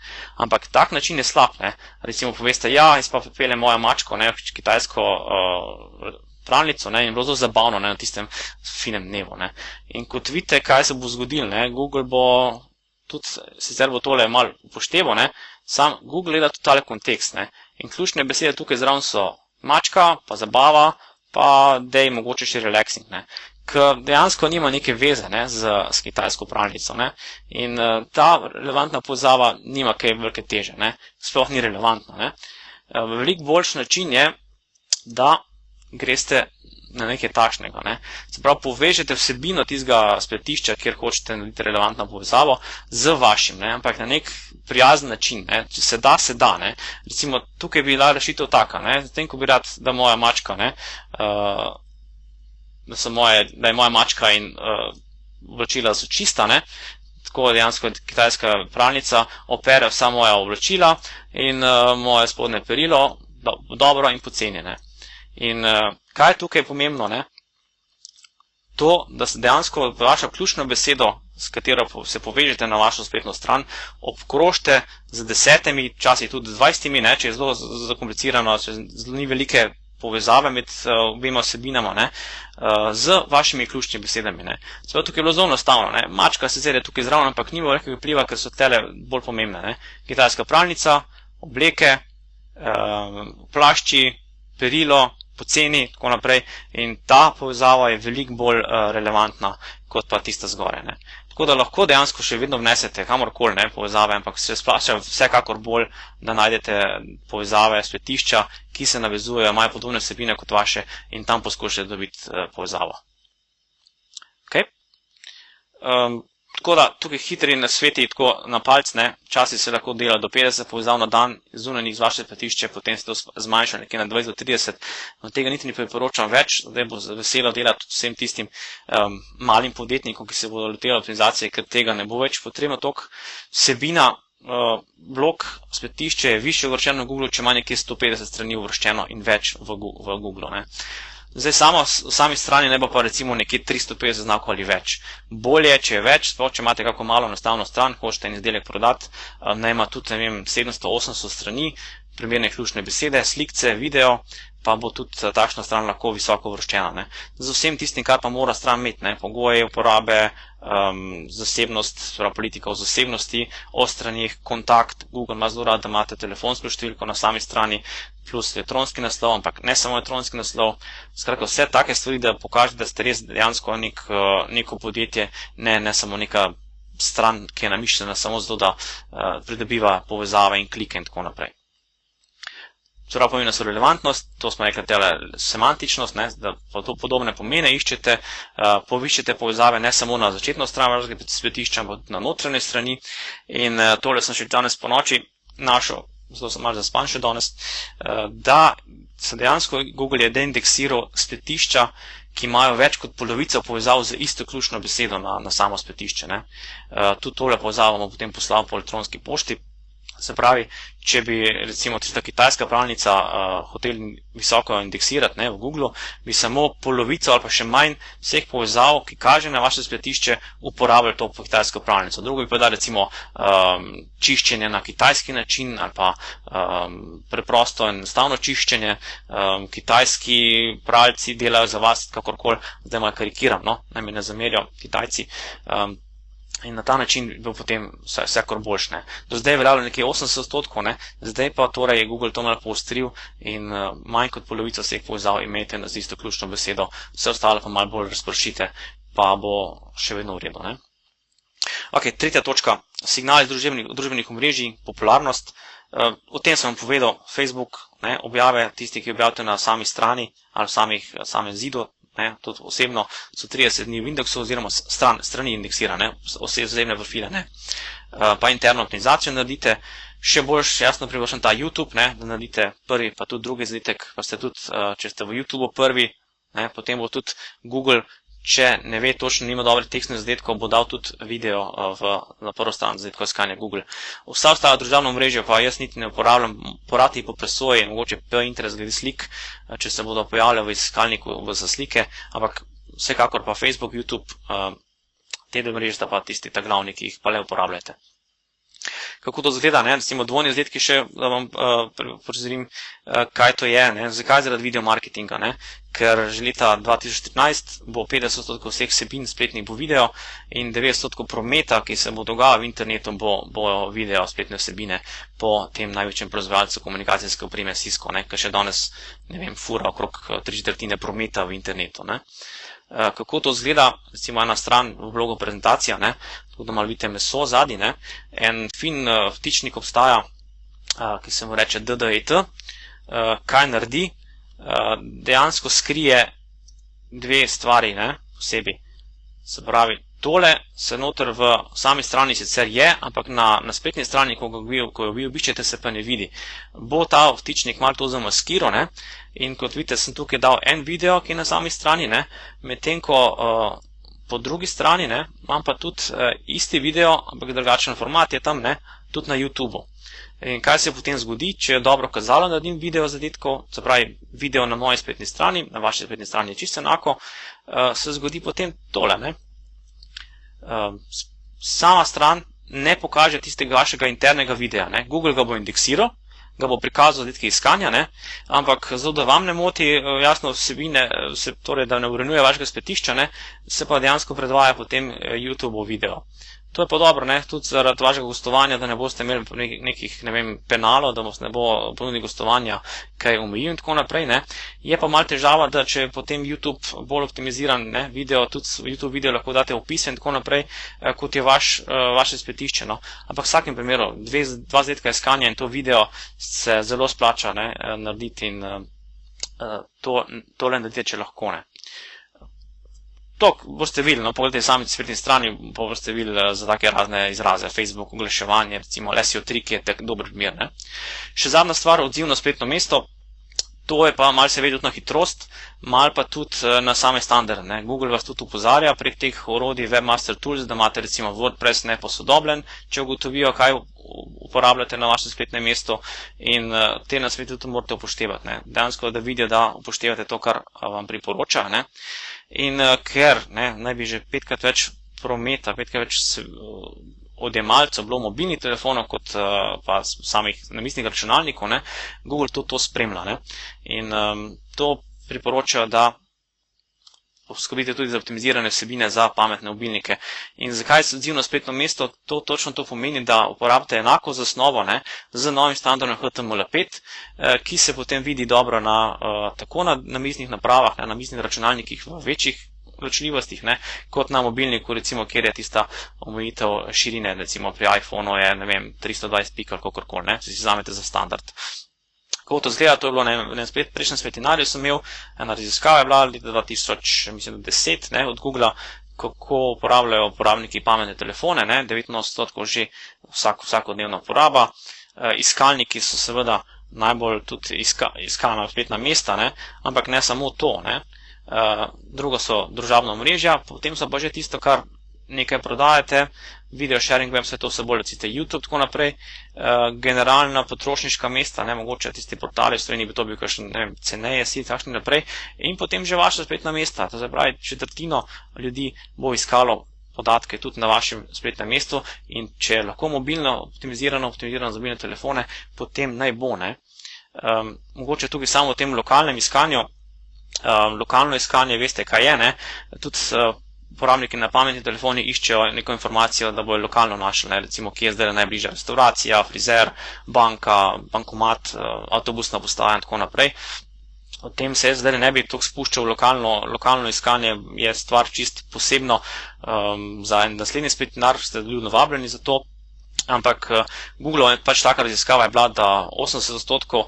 Ampak tak način je slab, ne? Recimo poveste, ja, jaz pa pripeljem mojo mačko, ne, kitajsko pralnico, ne, in bilo zelo zabavno, ne, na tistem finem dnevu, ne. In kot vidite, kaj se bo zgodilo, ne, Google bo tudi, sicer bo tole malo upošteval, ne, sam Google gleda tudi tale kontekst, ne. In ključne besede tukaj zraven so mačka, pa zabava, pa dej mogoče še relaxing, ne. Ker dejansko nima neke veze, ne, s kitajsko pralnico, ne. In ta relevantna povezava nima kaj velike teže, ne. Sploh ni relevantna, ne. Veliko boljši način je, da greste na nekaj takšnega, ne. Se pravi, povežete vsebino tistega spletišča, kjer hočete narediti relevantno povezavo z vašim, ne, ampak na nek prijazen način, ne. Če se da, ne. Recimo, tukaj bi bila rešitev taka, ne, zatem, ko bi rad, da moja mačka, ne, da je moja mačka in oblačila so čista, ne, tako dejansko kitajska pralnica opere vsa moja oblačila in moje spodnje perilo dobro in poceni, ne. In kaj je tukaj pomembno, ne? To, da se dejansko vašo ključno besedo, s katero se povežete na vašo spletno stran, obkrožite z 10, včasih tudi 20, ne, če je zelo zakomplicirano, če ni velike povezave med obema vsebinama, ne, z vašimi ključnimi besedami, ne. Seveda tukaj je bilo zelo enostavno, ne. Mačka sicer je tukaj zraven, ampak nima velikega vpliva, ker so tele bolj pomembne, ne. Kitajska pralnica, obleke, plašči, perilo, poceni, tako naprej, in ta povezava je veliko bolj relevantna kot pa tista zgoraj, ne. Tako da lahko dejansko še vedno vnesete kamorkoli, ne, povezave, ampak se splača vsekakor bolj, da najdete povezave, spletišča, ki se navezujejo, imajo podobne vsebine kot vaše in tam poskušate dobiti povezavo. Ok? Tako da, tukaj hitri nasveti, tako na palc, ne, včasih se lahko dela do 50 povezav na dan, zunanjih z vaše spletišče, potem se to zmanjša nekje na 20 do 30, no tega niti ne priporočam več, zdaj bo veselo delati vsem tistim malim podjetnikom, ki se bodo lotili optimizacije, ker tega ne bo več potrebno toliko. Vsebina blog spletišče je više uvrščeno v Google, če ima nekje 150 strani uvrščeno in več v Google, ne. Zdaj sami strani ne bo pa recimo nekje 350 znakov ali več. Bolje, če je več, sploh če imate kako malo enostavno stran, hočete en izdelek prodati, naj ima tudi, ne vem, 700-800 strani, primerne ključne besede, slikce, video, pa bo tudi takšna stran lahko visoko uvrščena, ne. Z vsem tistim, kar pa mora stran imeti, ne, pogoje uporabe, zasebnost, politika o zasebnosti, o straneh, kontakt, Google ima zelo rad, da imate telefonsko številko na sami strani, plus elektronski naslov, ampak ne samo elektronski naslov, skratka vse take stvari, da pokažete, da ste res dejansko neko podjetje, ne samo neka stran, ki je namišljena samo zato, da pridobiva povezave in klike in tako naprej. Čeprav pomembna so relevantnost, to smo rekli tele semantičnost, ne, da podobne pomene iščete, poviščete povezave ne samo na začetno stran vašega spletišča, ampak tudi na notranje strani. In tole sem še danes po noči našel, zato sem malo zaspan še danes, da se dejansko Google je deindeksiral spletišča, ki imajo več kot polovico povezav z isto ključno besedo na samo spletišče, ne. Tudi tole povezavo bomo potem poslal po elektronski pošti. Se pravi, če bi recimo tista kitajska pravljica hoteli visoko indeksirati, ne, v Google, bi samo polovico ali pa še manj vseh povezav, ki kaže na vaše spletišče, uporabljali to kitajsko pravljico. Drugo bi pa da recimo čiščenje na kitajski način ali pa preprosto enostavno čiščenje, kitajski pralci delajo za vas kakorkoli, zdaj malo karikiram, no, naj mi ne zamerijo Kitajci. In na ta način bi bil potem vsekakor boljši, ne. Do zdaj je veljalo nekje 80%, ne, zdaj pa torej je Google to malo poostril in manj kot polovico vseh povezav imejte z isto ključno besedo, vse ostalo pa malo bolj razpršite, pa bo še vedno v redu, ne. Ok, tretja točka, signali družbenih omrežij, popularnost. O tem sem vam povedal, Facebook, ne, objave, tisti, ki objavite na sami strani ali v samem zidu, ne, tudi osebno so 30 dni v indeksu oziroma strani indeksira, ne, osebne profile, ne. Pa interno optimizacijo naredite, še bolj jasno priporočam ta YouTube, ne, da naredite prvi pa tudi drugi zadetek, pa ste tudi, če ste v YouTubeu prvi, ne, potem bo tudi Google, če ne ve točno, nima dobrih tekstnih zadetkov, bo dal tudi video na prvo stran zadetkov iskanja Google. Vsa ostala družbena omrežja pa jaz niti ne uporabljam, porati po presoji, mogoče Pinterest glede slik, če se bodo pojavljali v iskalniku za slike, ampak vsekakor pa Facebook, YouTube, te dve mreži sta pa tisti ta glavni, ki jih pa le uporabljate. Kako to zgleda, ne, recimo dvojni izdelki še, da vam porazorim, kaj to je, ne, zakaj zaradi video marketinga, ne, ker že leta 2013 bo 50% vseh vsebin spletnih bo video in 90% prometa, ki se bo dogajal v internetu, bo video spletne vsebine po tem največjem proizvajalcu komunikacijske opreme Cisco, ne, ker še danes, ne vem, fura okrog 3/4 prometa v internetu, ne. Kako to zgleda, recimo ena stran v blogu prezentacija, ne, tako da malo vidite meso zadnji, ne, en fin vtičnik obstaja, ki se mu reče DDET, kaj naredi, dejansko skrije dve stvari, ne, posebej, se pravi, tole se noter v sami strani sicer je, ampak na spletni strani, ko jo vi obiščete, se pa ne vidi. Bo ta vtičnik malo to zamaskiral, ne, in kot vidite, sem tukaj dal en video, ki je na sami strani, ne, medtem ko po drugi strani, ne, imam pa tudi isti video, ampak drugačen format je tam, ne, tudi na YouTubeu. In kaj se potem zgodi, če je dobro kazalo, da naredim video zadetkov, se pravi video na moji spletni strani, na vaši spletni strani je čisto enako, se zgodi potem tole, ne. Sama stran ne pokaže tistega vašega internega videa, ne. Google ga bo indeksiral, ga bo prikazal zadetke iskanja, ne, ampak zato, da vam ne moti jasno vsebine, torej da ne urenjuje vašega spletišča, ne, se pa dejansko predvaja potem YouTubov video. To je pa dobro, ne, tudi zaradi vašega gostovanja, da ne boste imeli nekih, ne vem, penalov, da vas ne bo ponudnik gostovanja kaj omejil in tako naprej, ne. Je pa malo težava, da če potem YouTube bolj optimiziran, ne, video, tudi YouTube video lahko date opise in tako naprej, kot je vaše spletišče, no. Ampak v vsakem primeru, dva zadetka iskanja in to video se zelo splača, ne, narediti in tole naredite, če lahko, ne. To boste videli, no, pogledajte sami spletni strani, pa boste videli za take razne izraze, Facebook, oglaševanje, recimo SEO3, ki je tak dober primer, ne. Še zadnja stvar, odziv na spletno mesto, To je pa malce več tudi na hitrost, malo pa tudi na same standarde, ne. Google vas tudi opozarja prek teh orodij Webmaster Tools, da imate recimo WordPress neposodobljen, če ugotovijo, kaj uporabljate na vašem spletnem mestu, in te nasvete tudi morate upoštevati, ne. Dejansko, da vidijo, da upoštevate to, kar vam priporoča, ne. In ker naj bi že 5-krat več prometa, 5-krat več odjemalcev bilo mobilnih telefonov kot pa samih namestnih računalnikov, ne, Google to spremlja, ne. In to priporočajo, da poskrbite tudi za optimizirane vsebine za pametne mobilnike. In zakaj se odzivno spletno mesto? Točno to pomeni, da uporabite enako zasnovo, ne, z novim standardom HTML5, ki se potem vidi dobro tako na namestnih napravah, na namestnih računalnikih v večjih ločljivostih, ne, kot na mobilniku, recimo, kjer je tista omejitev širine, recimo pri iPhonu je, ne vem, 320 pik ali kakorkoli, ne, si vzamete za standard. Kako to zgleda, to je bilo na prejšnjem spletinarju, sem imel, ena raziskava je bila leta 2010, ne, od Googla, kako uporabljajo uporabniki pametne telefone, ne, 89% že vsakodnevna uporaba. Iskalniki so seveda najbolj tudi iskana spletna mesta, ne, ampak ne samo to, ne. Drugo so družabna omrežja, potem so pa že tisto, kar nekaj prodajate, video sharing web, vse to se bolj recite YouTube, tako naprej, generalna potrošniška mesta, ne, mogoče tisti portali v Sloveniji bi to bil kakšen, ne vem, ceneje si, takšni naprej, in potem že vaša spletna mesta, to se pravi, četrtino ljudi bo iskalo podatke tudi na vašem spletnem mestu, in če je lahko mobilno optimizirano za mobilne telefone, potem naj bo, ne. Mogoče tudi samo v tem lokalnem iskanju, lokalno iskanje, veste, kaj je, ne, tudi uporabniki na pametni telefoni iščejo neko informacijo, da bojo lokalno našli, ne, recimo, kje je zdaj najbližja restauracija, frizer, banka, bankomat, avtobusna postaja in tako naprej. O tem se zdaj ne bi toliko spuščal, lokalno iskanje je stvar čist posebno, za naslednji spletinar ste ljudno vabljeni za to, ampak Google pač taka raziskava je bila, da 80%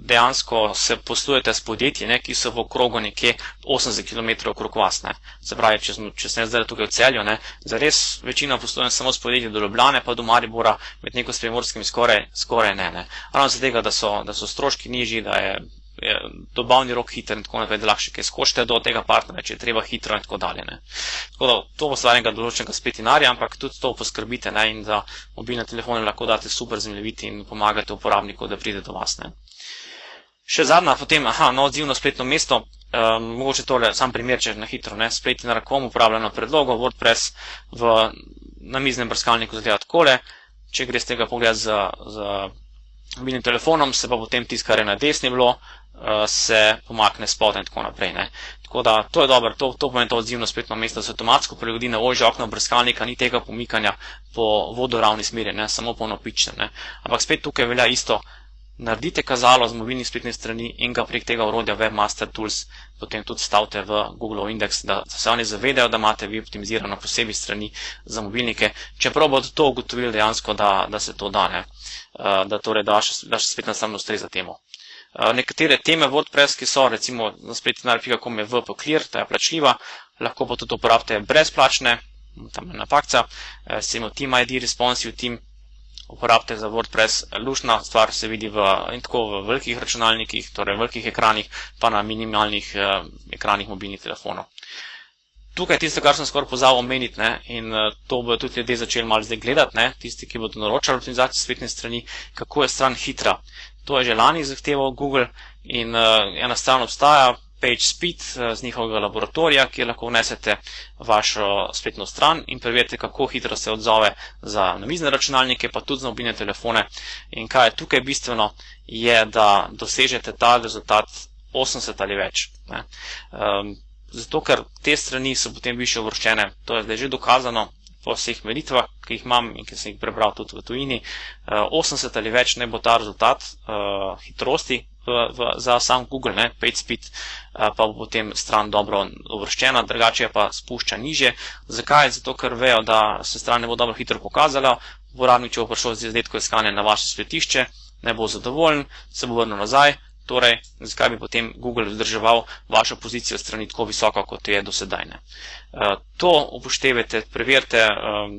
dejansko se poslujete s podjetji, ne, ki so v okrogu nekje 80 km okrog vas, ne. Se pravi, če sem zdaj tukaj v Celju, ne, zares večina poslujem samo s podjetji do Ljubljane, pa do Maribora, med neko s Primorskimi skoraj ne. Ravno za tega, da so stroški nižji, da je dobavni rok hiter in tako naprej, da lahko še kaj skočite do tega partnerja, če je treba hitro in tako dalje, ne. Tako da to bo stvar enega določenega spletinarja, ampak tudi to poskrbite, ne, in za mobilne telefone lahko date super zemljevidi in pomagate uporabniku, da pride do vas, ne. Še zadnja, potem, odzivno spletno mesto, mogoče tole, sam primer, če na hitro, ne, spletinar.com, uporabljeno predlogo, WordPress v namiznem brskalniku zgleda takole, če greste tega pogledati z mobilnim telefonom, se pa potem tisto, kar je na desni bilo, se pomakne spodaj in tako naprej, ne. Tako da, to je dobro, to pomeni to odzivno spletno mesto, se avtomatsko prilagodi na ožje okno brskalnika, ni tega pomikanja po vodoravni smeri, ne, samo po navpičnem, ne. Ampak spet tukaj velja isto, naredite kazalo z mobilnih spletnih strani in ga prek tega orodja Webmaster Tools potem tudi stavite v Google indeks, da se oni zavedajo, da imate vi optimizirano posebej strani za mobilnike, čeprav bodo to ugotovili dejansko, da se to da, ne. Da torej vaša spletna stran ustreza temu. Nekatere teme WordPress, ki so recimo na spletinar.com je WP Clear, ta je plačljiva, lahko pa tudi uporabite brezplačne, tam je napakca, recimo Team ID, Responsive Team, uporabite za WordPress, luštna stvar se vidi in tako v velikih računalnikih, torej v velikih ekranih, pa na minimalnih ekranih mobilnih telefonov. Tukaj je tisto, kar sem skoraj pozabil omeniti, ne, in to bodo tudi ljudje začeli malo zdaj gledati, ne, tisti, ki bodo naročali optimizacijo spletne strani, kako je stran hitra. To je že lani zahteval Google in ena stran obstaja, PageSpeed z njihovega laboratorija, kjer lahko vnesete vašo spletno stran in preverite, kako hitro se odzove za namizne računalnike, pa tudi za mobilne telefone. In kaj je tukaj bistveno, je, da dosežete ta rezultat 80 ali več, ne. Zato, ker te strani so potem više uvrščene, to je zdaj že dokazano po vseh meritvah, ki jih imam in ki sem jih prebral tudi v tujini, 80 ali več ne bo ta rezultat hitrosti za sam Google, ne, PageSpeed, pa bo potem stran dobro uvrščena, drugače pa spušča nižje. Zakaj? Zato, ker vejo, da se stran ne bo dobro hitro pokazala, uporabnik, če bo prišel z izsledkom iskanja na vaše spletišče, ne bo zadovoljen, se bo vrnil nazaj, torej zakaj bi potem Google vzdrževal vašo pozicijo strani tako visoko, kot je do sedaj. To upoštevajte, preverite,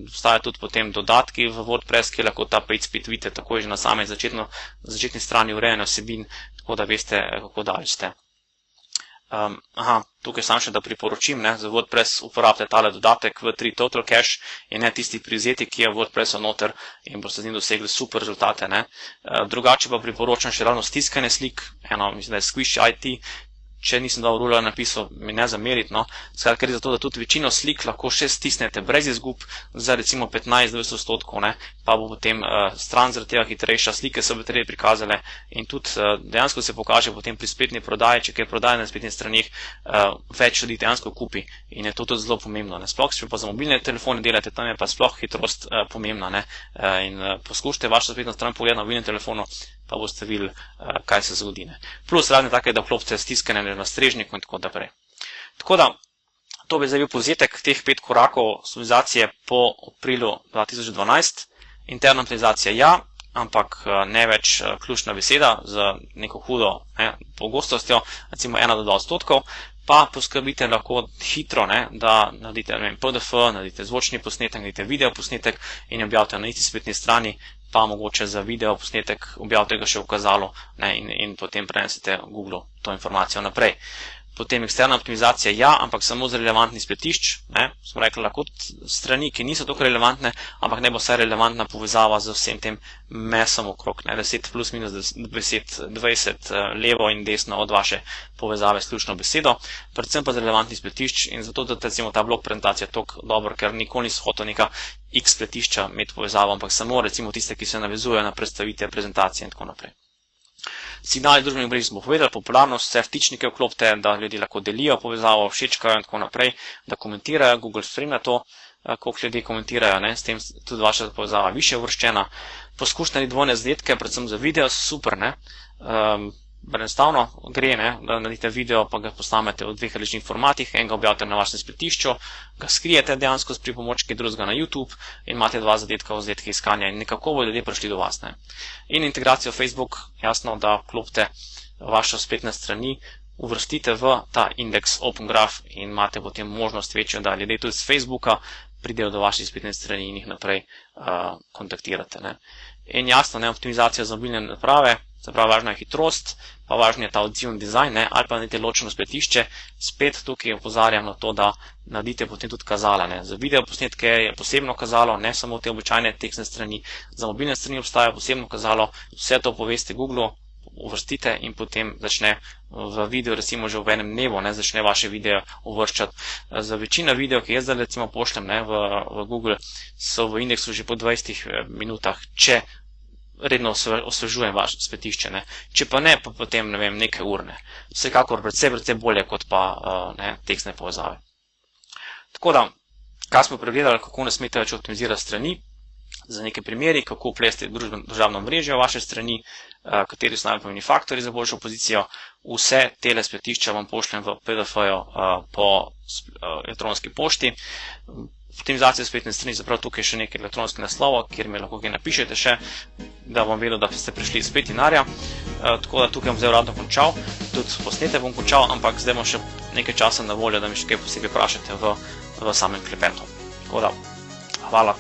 obstajajo tudi potem dodatki v WordPress, ki lahko ta page speed vidite takoj že na same začetni strani urejanja vsebin, tako da veste, kako daleč ste. Tukaj sam še da priporočim, za WordPress uporabite tale dodatek v3 Total Cache in ne tisti privzeti, ki je v WordPressu noter in boste z njim dosegli super rezultate. Drugače pa priporočam še ravno stiskanje slik, mislim, da je Squish IT, če nisem dal rula napisal, mi ne zameriti, skratka gre za to, da tudi večino slik lahko še stisnete brez izgub za recimo 15-20%, pa bo potem stran zaradi tega hitrejša, slike so baterije prikazale in tudi dejansko se pokaže potem pri spletni prodaji, če kaj prodaje na spletnih stranih, več ljudi dejansko kupi in je to tudi zelo pomembno. Sploh, če pa za mobilne telefone delate, tam je pa sploh hitrost pomembna in poskušajte vašo spletno stran pogledati na mobilnem telefonu, pa boste videli, kaj se zgodi. Plus razne take, da vklopite stiskanje na strežniku in tako naprej. Tako da, to bi zdaj bil povzetek teh 5 korakov optimizacije po aprilu 2012. Interna optimizacija ja, ampak ne več ključna beseda z neko hudo pogostostjo, recimo 1 do 2%, pa poskrbite lahko hitro, da naredite PDF, naredite zvočni posnetek, naredite video posnetek in objavite na isti spletni strani, pa mogoče za video posnetek objavite ga še v kazalu in potem prenesete Google to informacijo naprej. Potem eksterna optimizacija ja, ampak samo z relevantnih spletišč. Smo rekli, lahko strani, ki niso tako relevantne, ampak ne bo vsaj relevantna povezava z vsem tem mesom okrog, 10 plus minus 10, 20 levo in desno od vaše povezave s ključno besedo, predvsem pa z relevantnih spletišč in zato da recimo ta blog prezentacija tako dobro, ker nikoli niso hotel neka X spletišča imeti povezavo, ampak samo recimo tiste, ki se navezujejo na predstavitve, prezentacije in tako naprej. Signali družbenih omrežij smo povedali, popularnost, vse vtičnike vklopite, da ljudje lahko delijo povezavo, všečkajo in tako naprej, da komentirajo, Google spremlja to, koliko ljudi komentirajo, s tem tudi vaša povezava više uvrščena. Poskušajte narediti dvojne zadetke, predvsem za video, super, enostavno gre, da naredite video, pa ga posnamete v 2 različnih formatih, enega objavite na vašem spletišču, ga skrijete dejansko s pripomočki, drugega na YouTube in imate 2 zadetka v zadetke iskanja in nekako bodo ljudje prišli do vas. In integracijo Facebook, jasno, da vklopite vašo spletne strani, uvrstite v ta indeks Open Graph in imate potem možnost večjo, da ljudje tudi z Facebooka pridejo do vaših spletnih strani in jih naprej kontaktirate. In jasno, optimizacija za mobilne naprave, se pravi, važna je hitrost, pa važno je ta odzivni dizajn, ali pa naredite ločeno spletišče. Spet tukaj opozarjam na to, da naredite potem tudi kazala. Za video posnetke je posebno kazalo, ne samo te običajne tekstne strani. Za mobilne strani obstaja posebno kazalo, vse to poveste Google, uvrstite in potem začne v video, recimo že v enem dnevu, začne vaše video uvrščati. Za večino video, ki jaz zdaj recimo pošljem v Google, so v indeksu že po 20 minutah, če redno osvežujem vaše spletišče. Če pa ne, pa potem, nekaj ur. Vsekakor predvsej bolje kot pa tekstne povezave. Tako da, kaj smo pregledali, kako ne smete več optimizirati strani, za neke primeri, kako vplesti družabno mrežje v vaše strani, kateri so najpomembnejši faktorji za boljšo pozicijo. Vse tele spletišča vam pošljem v PDF-ju po elektronski pošti. Optimizacija spletne strani, zaprav tukaj še nekaj elektronskih naslovov, kjer mi lahko kaj napišete še, da bom vedel, da ste prišli iz spletinarja. Tako da tukaj bom zdaj uradno končal, tudi posnete bom končal, ampak zdaj bom še nekaj časa na voljo, da mi še kaj posebej vprašate v samem klepetu. Tako da, hvala.